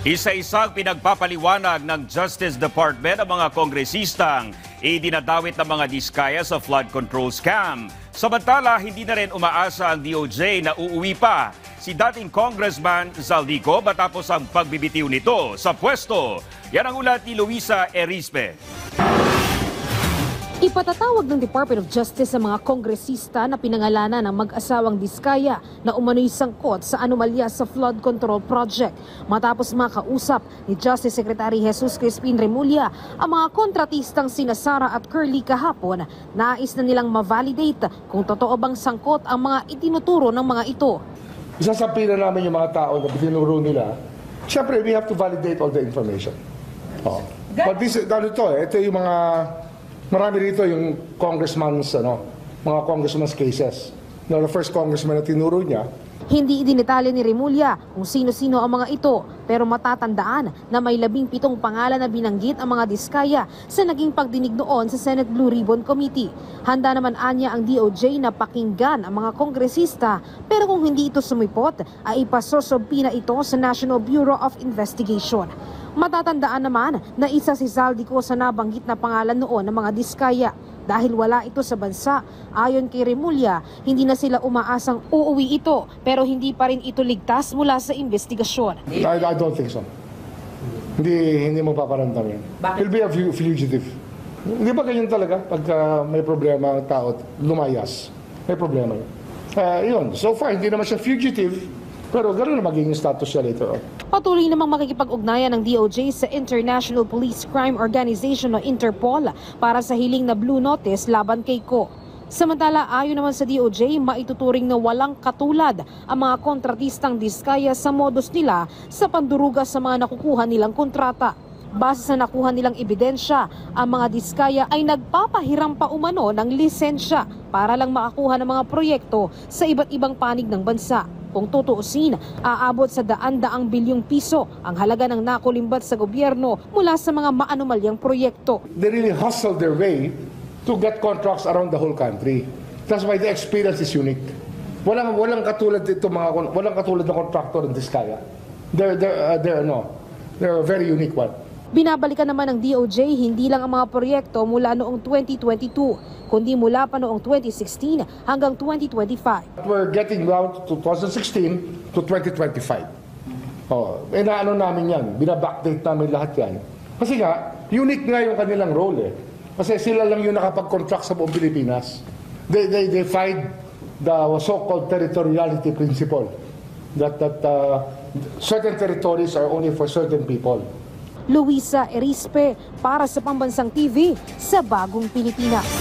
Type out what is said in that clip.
Isa-isang pinagpapaliwanag ng Justice Department ang mga kongresistang idinadawit ng mga diskaya sa flood control scam. Samantala, hindi na rin umaasa ang DOJ na uuwi pa si dating Congressman Zaldico matapos ang pagbibitiw nito sa pwesto. Yan ang ulat ni Luisa Erispe. Ipatatawag ng Department of Justice sa mga kongresista na pinangalanan ng mag-asawang diskaya na umano'y sangkot sa anomalya sa flood control project. Matapos makausap ni Justice Secretary Jesus Crispin Remulla ang mga kontratistang sina Sara at Curly kahapon, nais na nilang ma-validate kung totoo bang sangkot ang mga itinuturo ng mga ito. Isasabihin na namin yung mga tao na tinuro nila. Siyempre, we have to validate all the information. Oh. But this, ito yung mga... Marami rito yung mga congressman's cases. The first congressman na tinuro niya. Hindi idinitalya ni Remulla kung sino-sino ang mga ito, pero matatandaan na may 17 pangalan na binanggit ang mga diskaya sa naging pagdinig noon sa Senate Blue Ribbon Committee. Handa naman anya ang DOJ na pakinggan ang mga kongresista, pero kung hindi ito sumipot, ay ipasosobpi na ito sa National Bureau of Investigation. Matatandaan naman na isa si Zaldico sa nabanggit na pangalan noon ng mga diskaya. Dahil wala ito sa bansa, ayon kay Remulla, hindi na sila umaasang uuwi ito, pero hindi pa rin ito ligtas mula sa investigasyon. I don't think so. Hindi mo paparamdam yan. He'll be a fugitive. Hindi ba ganyan talaga pagka may problema ang tao, lumayas? May problema yun. Yun. So far, hindi naman siya fugitive, pero gano'n na magiging status siya later on. Patuloy namang makikipag-ugnayan ng DOJ sa International Police Crime Organization o Interpol para sa hiling na Blue Notice laban kay Ko. Samantala, ayon naman sa DOJ, maituturing na walang katulad ang mga kontratistang diskaya sa modus nila sa panduruga sa mga nakukuha nilang kontrata. Base sa nakuha nilang ebidensya, ang mga diskaya ay nagpapahiram pa umano ng lisensya para lang makakuha ng mga proyekto sa iba't ibang panig ng bansa. Kung tutuusin, aabot sa daan-daang bilyong piso ang halaga ng nakulimbat sa gobyerno mula sa mga maanomalyang proyekto. They really hustle their way to get contracts around the whole country. That's why the experience is unique. Walang katulad dito walang katulad ng contractor in Diskaya. They're a very unique one. Binabalikan naman ng DOJ hindi lang ang mga proyekto mula noong 2022, kundi mula pa noong 2016 hanggang 2025. We're getting down to 2016 to 2025. Inaano namin yan, binabackdate namin lahat yan. Kasi nga, unique nga yung kanilang role eh. Kasi sila lang yung nakapag-contract sa buong Pilipinas. They find the so-called territoriality principle that certain territories are only for certain people. Luisa Erispe para sa Pambansang TV sa Bagong Pilipinas.